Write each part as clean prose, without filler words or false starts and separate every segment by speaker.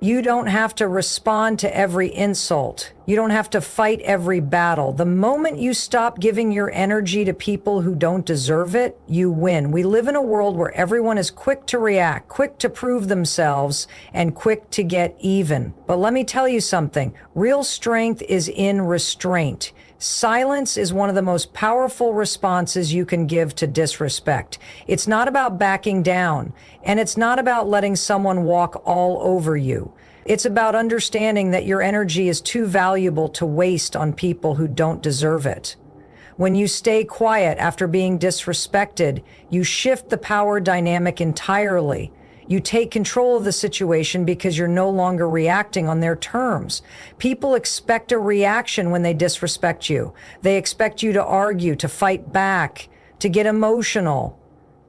Speaker 1: You don't have to respond to every insult. You don't have to fight every battle. The moment you stop giving your energy to people who don't deserve it, you win. We live in a world where everyone is quick to react, quick to prove themselves, and quick to get even. But let me tell you something. Real strength is in restraint. Silence is one of the most powerful responses you can give to disrespect. It's not about backing down, and it's not about letting someone walk all over you. It's about understanding that your energy is too valuable to waste on people who don't deserve it. When you stay quiet after being disrespected, you shift the power dynamic entirely. You take control of the situation because you're no longer reacting on their terms. People expect a reaction when they disrespect you. They expect you to argue, to fight back, to get emotional.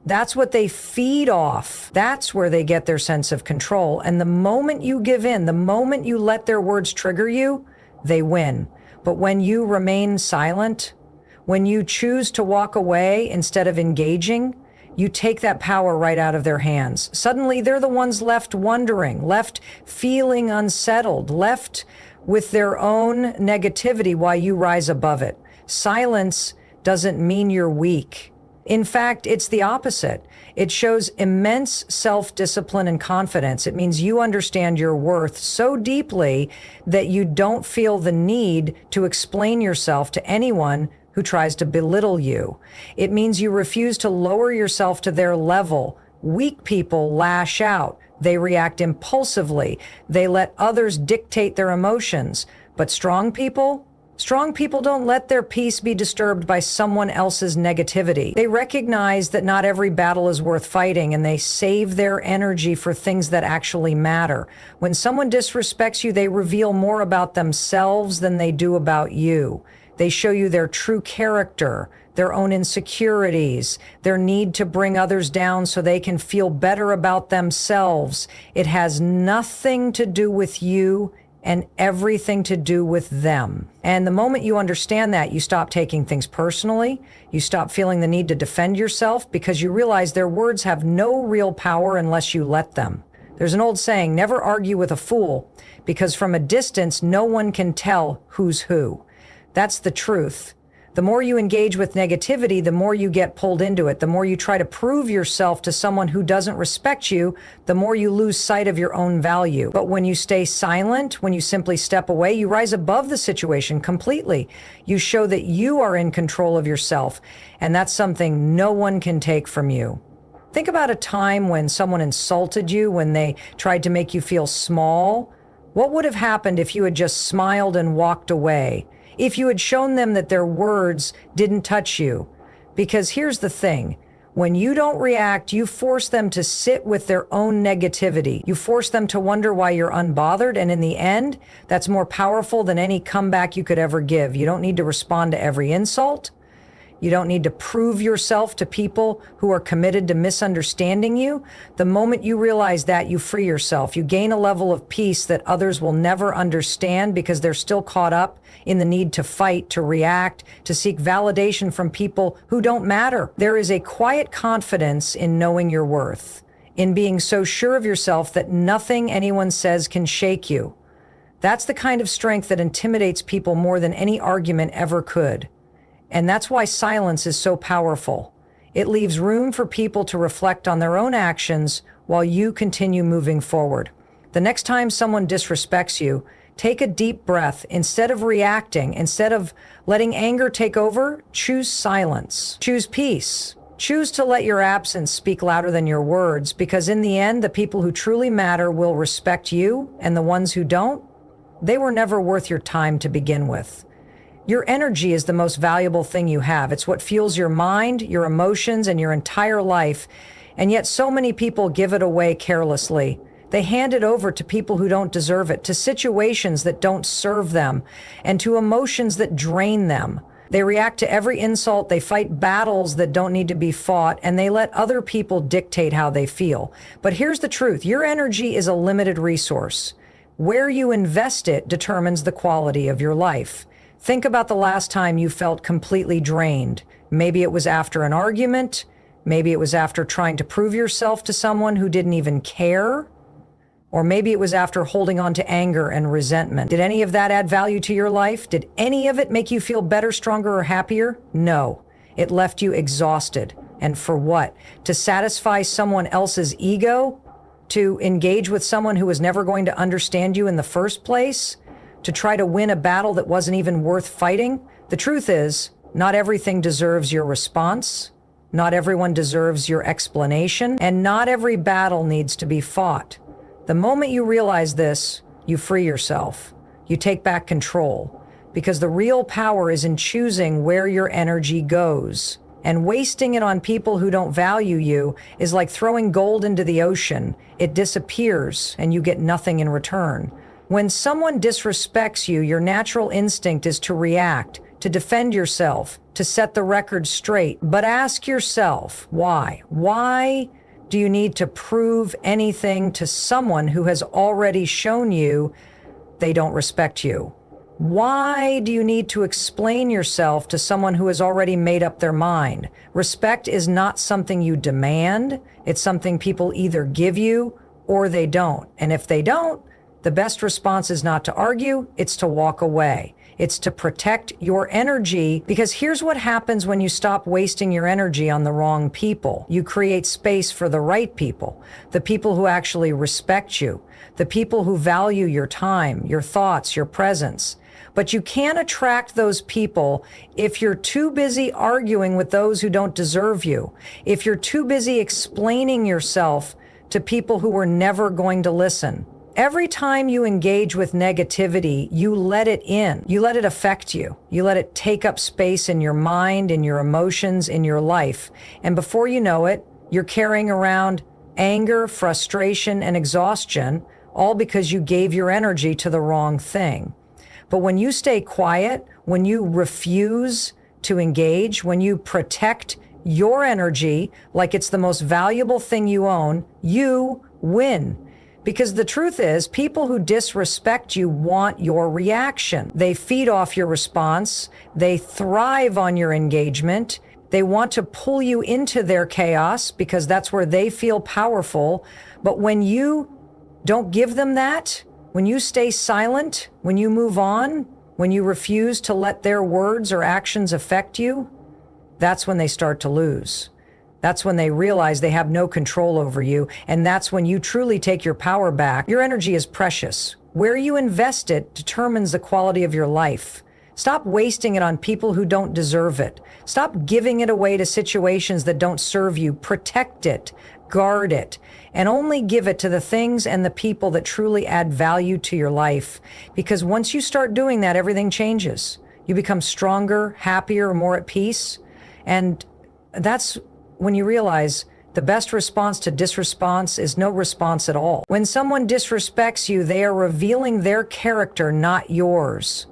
Speaker 1: That's what they feed off. That's where they get their sense of control. And the moment you give in, the moment you let their words trigger you, they win. But when you remain silent, when you choose to walk away instead of engaging, you take that power right out of their hands. Suddenly, they're the ones left wondering, left feeling unsettled, left with their own negativity while you rise above it. Silence doesn't mean you're weak. In fact, it's the opposite. It shows immense self-discipline and confidence. It means you understand your worth so deeply that you don't feel the need to explain yourself to anyone who tries to belittle you. It means you refuse to lower yourself to their level. Weak people lash out. They react impulsively. They let others dictate their emotions. But strong people don't let their peace be disturbed by someone else's negativity. They recognize that not every battle is worth fighting, and they save their energy for things that actually matter. When someone disrespects you, they reveal more about themselves than they do about you. They show you their true character, their own insecurities, their need to bring others down so they can feel better about themselves. It has nothing to do with you and everything to do with them. And the moment you understand that, you stop taking things personally. You stop feeling the need to defend yourself because you realize their words have no real power unless you let them. There's an old saying, never argue with a fool, because from a distance, no one can tell who's who. That's the truth. The more you engage with negativity, the more you get pulled into it. The more you try to prove yourself to someone who doesn't respect you, the more you lose sight of your own value. But when you stay silent, when you simply step away, you rise above the situation completely. You show that you are in control of yourself, and that's something no one can take from you. Think about a time when someone insulted you, when they tried to make you feel small. What would have happened if you had just smiled and walked away? If you had shown them that their words didn't touch you? Because here's the thing. When you don't react, you force them to sit with their own negativity. You force them to wonder why you're unbothered. And in the end, that's more powerful than any comeback you could ever give. You don't need to respond to every insult. You don't need to prove yourself to people who are committed to misunderstanding you. The moment you realize that, you free yourself. You gain a level of peace that others will never understand because they're still caught up in the need to fight, to react, to seek validation from people who don't matter. There is a quiet confidence in knowing your worth, in being so sure of yourself that nothing anyone says can shake you. That's the kind of strength that intimidates people more than any argument ever could. And that's why silence is so powerful. It leaves room for people to reflect on their own actions while you continue moving forward. The next time someone disrespects you, take a deep breath. Instead of reacting, instead of letting anger take over, choose silence. Choose peace. Choose to let your absence speak louder than your words, because in the end, the people who truly matter will respect you, and the ones who don't, they were never worth your time to begin with. Your energy is the most valuable thing you have. It's what fuels your mind, your emotions, and your entire life. And yet so many people give it away carelessly. They hand it over to people who don't deserve it, to situations that don't serve them, and to emotions that drain them. They react to every insult, they fight battles that don't need to be fought, and they let other people dictate how they feel. But here's the truth, your energy is a limited resource. Where you invest it determines the quality of your life. Think about the last time you felt completely drained. Maybe it was after an argument. Maybe it was after trying to prove yourself to someone who didn't even care. Or maybe it was after holding on to anger and resentment. Did any of that add value to your life? Did any of it make you feel better, stronger, or happier? No. It left you exhausted. And for what? To satisfy someone else's ego? To engage with someone who was never going to understand you in the first place? To try to win a battle that wasn't even worth fighting? The truth is, not everything deserves your response. Not everyone deserves your explanation. And not every battle needs to be fought. The moment you realize this, you free yourself. You take back control. Because the real power is in choosing where your energy goes. And wasting it on people who don't value you is like throwing gold into the ocean. It disappears and you get nothing in return. When someone disrespects you, your natural instinct is to react, to defend yourself, to set the record straight. But ask yourself, why? Why do you need to prove anything to someone who has already shown you they don't respect you? Why do you need to explain yourself to someone who has already made up their mind? Respect is not something you demand. It's something people either give you or they don't. And if they don't, the best response is not to argue, it's to walk away. It's to protect your energy, because here's what happens when you stop wasting your energy on the wrong people. You create space for the right people, the people who actually respect you, the people who value your time, your thoughts, your presence. But you can't attract those people if you're too busy arguing with those who don't deserve you, if you're too busy explaining yourself to people who are never going to listen. Every time you engage with negativity, you let it in. You let it affect you. You let it take up space in your mind, in your emotions, in your life. And before you know it, you're carrying around anger, frustration, and exhaustion, all because you gave your energy to the wrong thing. But when you stay quiet, when you refuse to engage, when you protect your energy like it's the most valuable thing you own, you win. Because the truth is, people who disrespect you want your reaction. They feed off your response. They thrive on your engagement. They want to pull you into their chaos because that's where they feel powerful. But when you don't give them that, when you stay silent, when you move on, when you refuse to let their words or actions affect you, that's when they start to lose. That's when they realize they have no control over you, and that's when you truly take your power back. Your energy is precious. Where you invest it determines the quality of your life. Stop wasting it on people who don't deserve it. Stop giving it away to situations that don't serve you. Protect it, guard it, and only give it to the things and the people that truly add value to your life. Because once you start doing that, everything changes. You become stronger, happier, more at peace. And that's when you realize the best response to disresponse is no response at all. When someone disrespects you, they are revealing their character, not yours.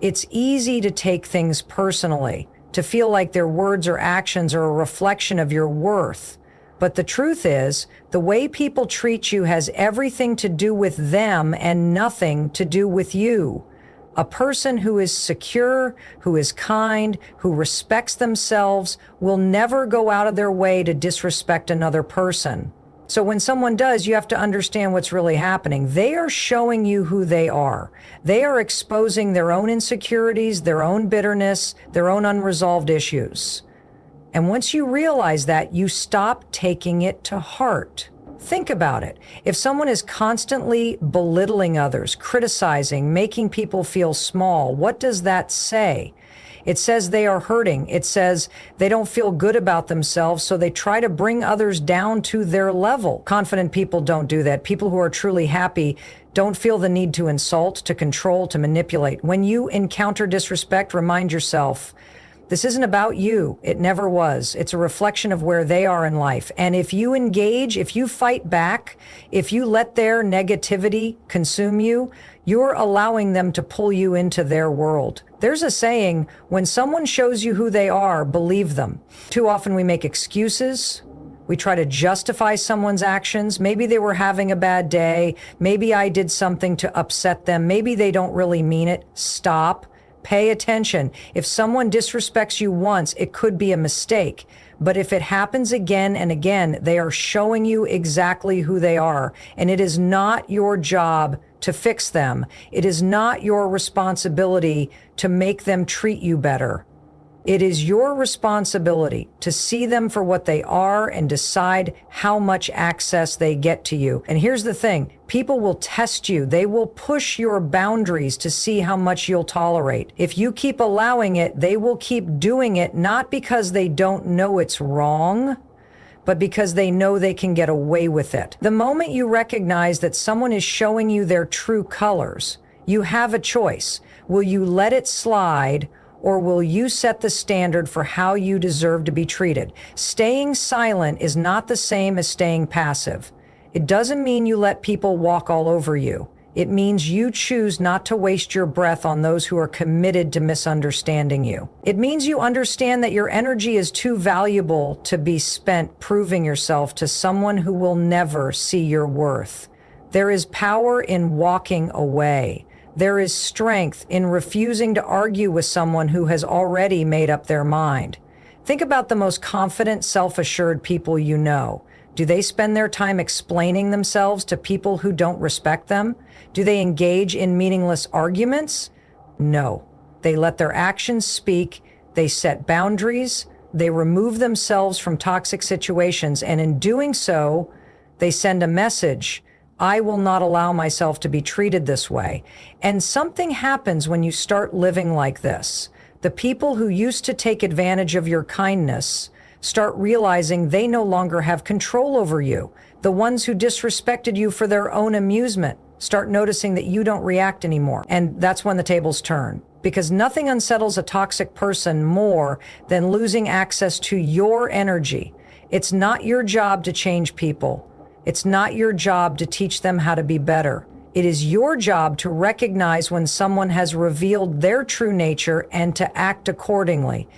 Speaker 1: It's easy to take things personally, to feel like their words or actions are a reflection of your worth. But the truth is, the way people treat you has everything to do with them and nothing to do with you. A person who is secure, who is kind, who respects themselves will never go out of their way to disrespect another person. So when someone does, you have to understand what's really happening. They are showing you who they are. They are exposing their own insecurities, their own bitterness, their own unresolved issues. And once you realize that, you stop taking it to heart. Think about it. If someone is constantly belittling others, criticizing, making people feel small, what does that say? It says they are hurting. It says they don't feel good about themselves, so they try to bring others down to their level. Confident people don't do that. People who are truly happy don't feel the need to insult, to control, to manipulate. When you encounter disrespect, remind yourself, this isn't about you. It never was. It's a reflection of where they are in life. And if you engage, if you fight back, if you let their negativity consume you, you're allowing them to pull you into their world. There's a saying, when someone shows you who they are, believe them. Too often we make excuses. We try to justify someone's actions. Maybe they were having a bad day. Maybe I did something to upset them. Maybe they don't really mean it. Stop. Pay attention. If someone disrespects you once, it could be a mistake. But if it happens again and again, they are showing you exactly who they are. And it is not your job to fix them. It is not your responsibility to make them treat you better. It is your responsibility to see them for what they are and decide how much access they get to you. And here's the thing, people will test you. They will push your boundaries to see how much you'll tolerate. If you keep allowing it, they will keep doing it, not because they don't know it's wrong, but because they know they can get away with it. The moment you recognize that someone is showing you their true colors, you have a choice. Will you let it slide, or will you set the standard for how you deserve to be treated? Staying silent is not the same as staying passive. It doesn't mean you let people walk all over you. It means you choose not to waste your breath on those who are committed to misunderstanding you. It means you understand that your energy is too valuable to be spent proving yourself to someone who will never see your worth. There is power in walking away. There is strength in refusing to argue with someone who has already made up their mind. Think about the most confident, self-assured people you know. Do they spend their time explaining themselves to people who don't respect them? Do they engage in meaningless arguments? No. They let their actions speak, they set boundaries, they remove themselves from toxic situations, and in doing so, they send a message: I will not allow myself to be treated this way. And something happens when you start living like this. The people who used to take advantage of your kindness start realizing they no longer have control over you. The ones who disrespected you for their own amusement start noticing that you don't react anymore. And that's when the tables turn. Because nothing unsettles a toxic person more than losing access to your energy. It's not your job to change people. It's not your job to teach them how to be better. It is your job to recognize when someone has revealed their true nature and to act accordingly.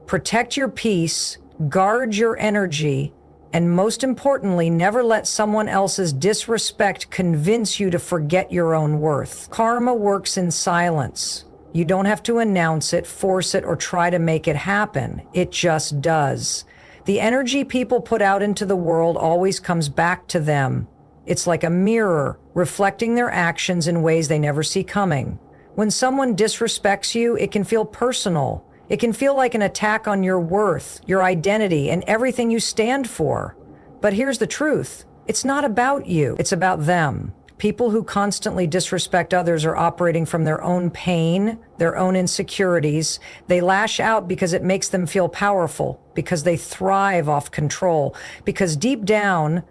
Speaker 1: Protect your peace, guard your energy, and most importantly, never let someone else's disrespect convince you to forget your own worth. Karma works in silence. You don't have to announce it, force it, or try to make it happen. It just does. The energy people put out into the world always comes back to them. It's like a mirror, reflecting their actions in ways they never see coming. When someone disrespects you, it can feel personal. It can feel like an attack on your worth, your identity, and everything you stand for. But here's the truth. It's not about you. It's about them. People who constantly disrespect others are operating from their own pain, their own insecurities. They lash out because it makes them feel powerful, because they thrive off control, because deep down,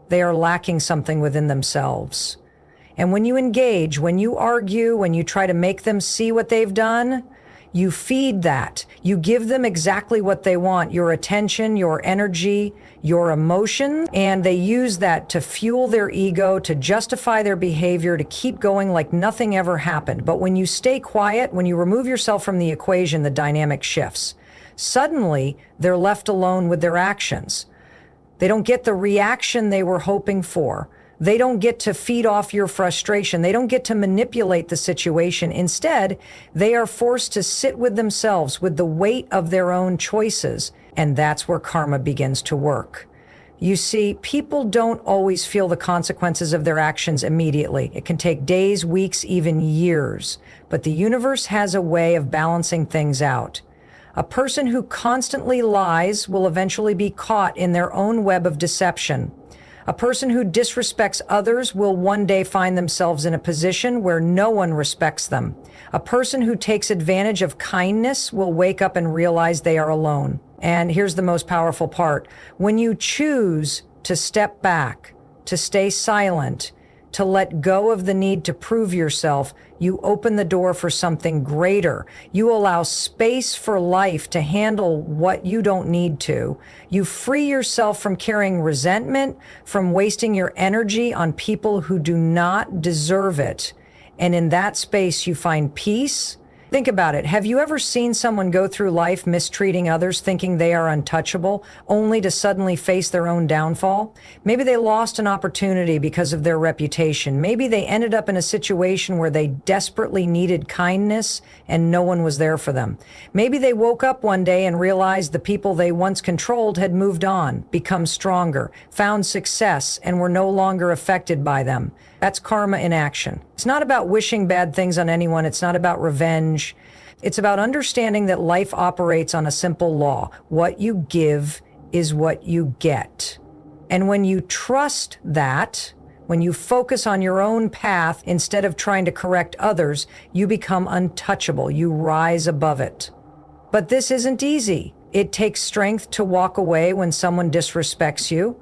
Speaker 1: they are lacking something within themselves. And when you engage, when you argue, when you try to make them see what they've done, you feed that. You give them exactly what they want, your attention, your energy, your emotion, and they use that to fuel their ego, to justify their behavior, to keep going like nothing ever happened. But when you stay quiet, when you remove yourself from the equation, the dynamic shifts. Suddenly, they're left alone with their actions. They don't get the reaction they were hoping for. They don't get to feed off your frustration. They don't get to manipulate the situation. Instead, they are forced to sit with themselves, with the weight of their own choices. And that's where karma begins to work. You see, people don't always feel the consequences of their actions immediately. It can take days, weeks, even years. But the universe has a way of balancing things out. A person who constantly lies will eventually be caught in their own web of deception. A person who disrespects others will one day find themselves in a position where no one respects them. A person who takes advantage of kindness will wake up and realize they are alone. And here's the most powerful part. When you choose to step back, to stay silent, to let go of the need to prove yourself, you open the door for something greater. You allow space for life to handle what you don't need to. You free yourself from carrying resentment, from wasting your energy on people who do not deserve it. And in that space, you find peace, Think about it. Have you ever seen someone go through life mistreating others, thinking they are untouchable, only to suddenly face their own downfall? Maybe they lost an opportunity because of their reputation. Maybe they ended up in a situation where they desperately needed kindness and no one was there for them. Maybe they woke up one day and realized the people they once controlled had moved on, become stronger, found success, and were no longer affected by them. That's karma in action. It's not about wishing bad things on anyone. It's not about revenge. It's about understanding that life operates on a simple law. What you give is what you get. And when you trust that, when you focus on your own path instead of trying to correct others, you become untouchable. You rise above it. But this isn't easy. It takes strength to walk away when someone disrespects you.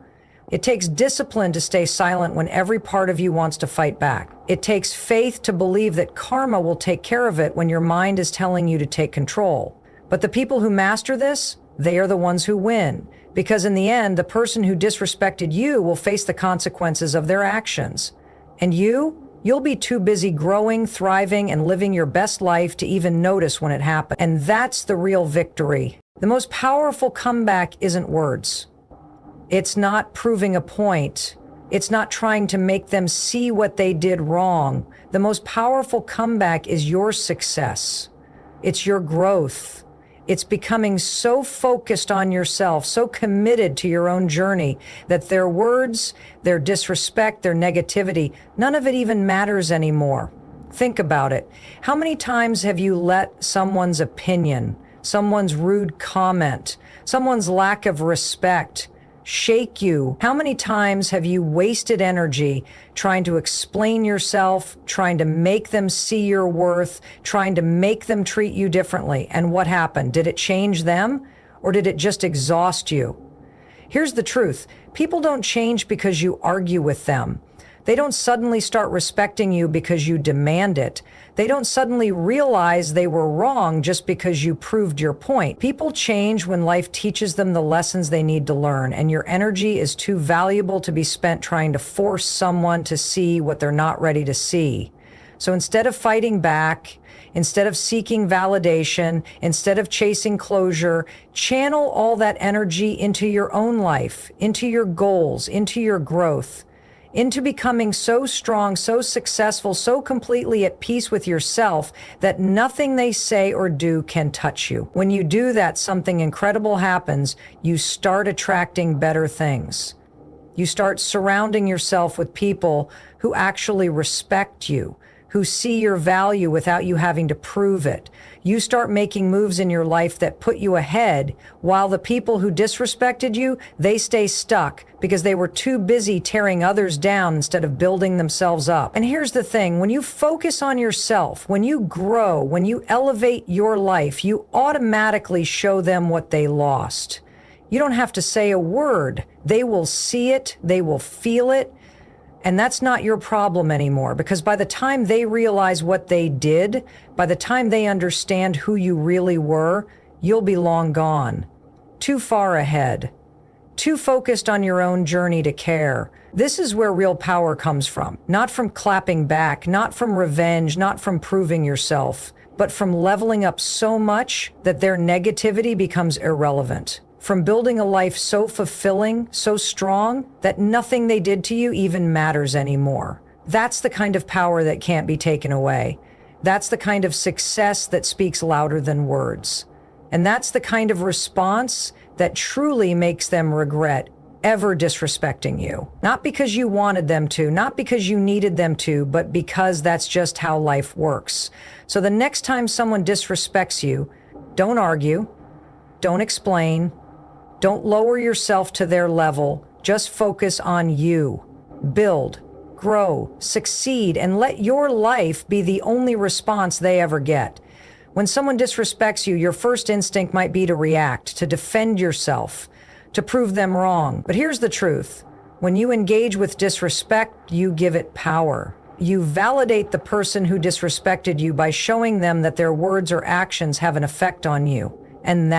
Speaker 1: It takes discipline to stay silent when every part of you wants to fight back. It takes faith to believe that karma will take care of it when your mind is telling you to take control. But the people who master this, they are the ones who win. Because in the end, the person who disrespected you will face the consequences of their actions. And you'll be too busy growing, thriving, and living your best life to even notice when it happens. And that's the real victory. The most powerful comeback isn't words. It's not proving a point. It's not trying to make them see what they did wrong. The most powerful comeback is your success. It's your growth. It's becoming so focused on yourself, so committed to your own journey that their words, their disrespect, their negativity, none of it even matters anymore. Think about it. How many times have you let someone's opinion, someone's rude comment, someone's lack of respect shake you? How many times have you wasted energy trying to explain yourself, trying to make them see your worth, trying to make them treat you differently? And what happened? Did it change them, or did it just exhaust you? Here's the truth. People don't change because you argue with them. They don't suddenly start respecting you because you demand it. They don't suddenly realize they were wrong just because you proved your point. People change when life teaches them the lessons they need to learn, and your energy is too valuable to be spent trying to force someone to see what they're not ready to see. So instead of fighting back, instead of seeking validation, instead of chasing closure, channel all that energy into your own life, into your goals, into your growth, into becoming so strong, so successful, so completely at peace with yourself that nothing they say or do can touch you. When you do that, something incredible happens. You start attracting better things. You start surrounding yourself with people who actually respect you, who see your value without you having to prove it. You start making moves in your life that put you ahead, while the people who disrespected you, they stay stuck because they were too busy tearing others down instead of building themselves up. And here's the thing, when you focus on yourself, when you grow, when you elevate your life, you automatically show them what they lost. You don't have to say a word. They will see it, they will feel it. And that's not your problem anymore, because by the time they realize what they did, by the time they understand who you really were, you'll be long gone. Too far ahead. Too focused on your own journey to care. This is where real power comes from. Not from clapping back, not from revenge, not from proving yourself, but from leveling up so much that their negativity becomes irrelevant. From building a life so fulfilling, so strong, that nothing they did to you even matters anymore. That's the kind of power that can't be taken away. That's the kind of success that speaks louder than words. And that's the kind of response that truly makes them regret ever disrespecting you. Not because you wanted them to, not because you needed them to, but because that's just how life works. So the next time someone disrespects you, don't argue, don't explain, don't lower yourself to their level. Just focus on you. Build, grow, succeed, and let your life be the only response they ever get. When someone disrespects you, your first instinct might be to react, to defend yourself, to prove them wrong. But here's the truth. When you engage with disrespect, you give it power. You validate the person who disrespected you by showing them that their words or actions have an effect on you. And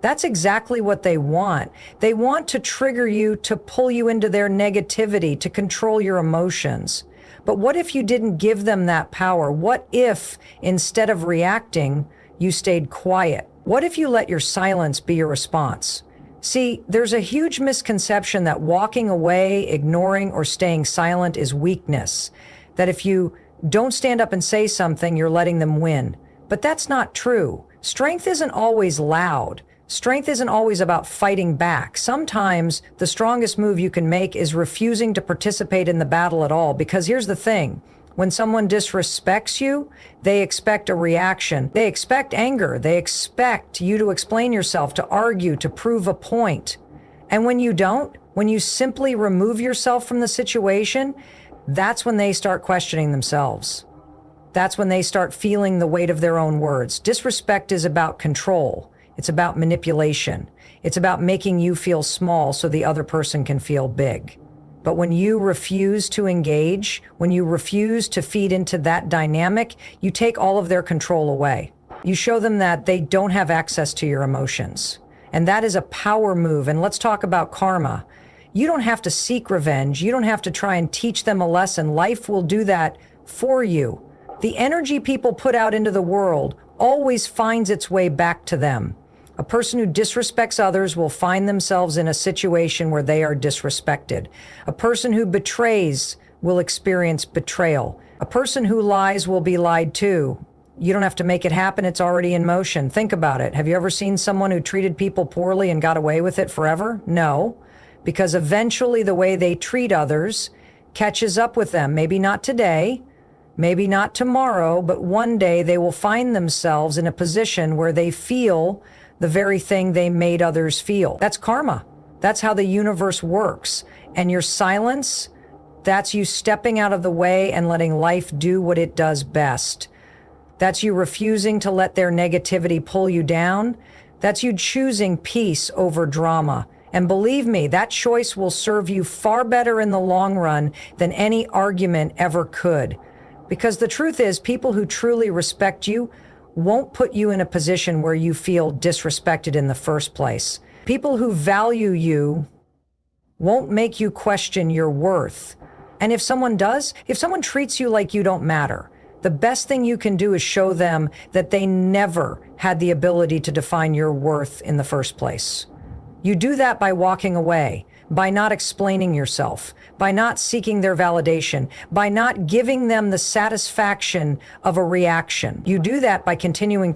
Speaker 1: that's exactly what they want. They want to trigger you, to pull you into their negativity, to control your emotions. But what if you didn't give them that power? What if, instead of reacting, you stayed quiet? What if you let your silence be your response? See, there's a huge misconception that walking away, ignoring, or staying silent is weakness. That if you don't stand up and say something, you're letting them win. But that's not true. Strength isn't always loud. Strength isn't always about fighting back. Sometimes the strongest move you can make is refusing to participate in the battle at all. Because here's the thing. When someone disrespects you, they expect a reaction. They expect anger. They expect you to explain yourself, to argue, to prove a point. And when you don't, when you simply remove yourself from the situation, that's when they start questioning themselves. That's when they start feeling the weight of their own words. Disrespect is about control. It's about manipulation. It's about making you feel small so the other person can feel big. But when you refuse to engage, when you refuse to feed into that dynamic, you take all of their control away. You show them that they don't have access to your emotions. And that is a power move. And let's talk about karma. You don't have to seek revenge. You don't have to try and teach them a lesson. Life will do that for you. The energy people put out into the world always finds its way back to them. A person who disrespects others will find themselves in a situation where they are disrespected. A person who betrays will experience betrayal. A person who lies will be lied to. You don't have to make it happen. It's already in motion. Think about it. Have you ever seen someone who treated people poorly and got away with it forever? No, because eventually the way they treat others catches up with them. Maybe not today, maybe not tomorrow, but one day they will find themselves in a position where they feel the very thing they made others feel. That's karma. That's how the universe works. And your silence, that's you stepping out of the way and letting life do what it does best. That's you refusing to let their negativity pull you down. That's you choosing peace over drama. And believe me, that choice will serve you far better in the long run than any argument ever could. Because the truth is, people who truly respect you won't put you in a position where you feel disrespected in the first place. People who value you won't make you question your worth. And if someone does, if someone treats you like you don't matter, the best thing you can do is show them that they never had the ability to define your worth in the first place. You do that by walking away, by not explaining yourself, by not seeking their validation, by not giving them the satisfaction of a reaction. You do that by continuing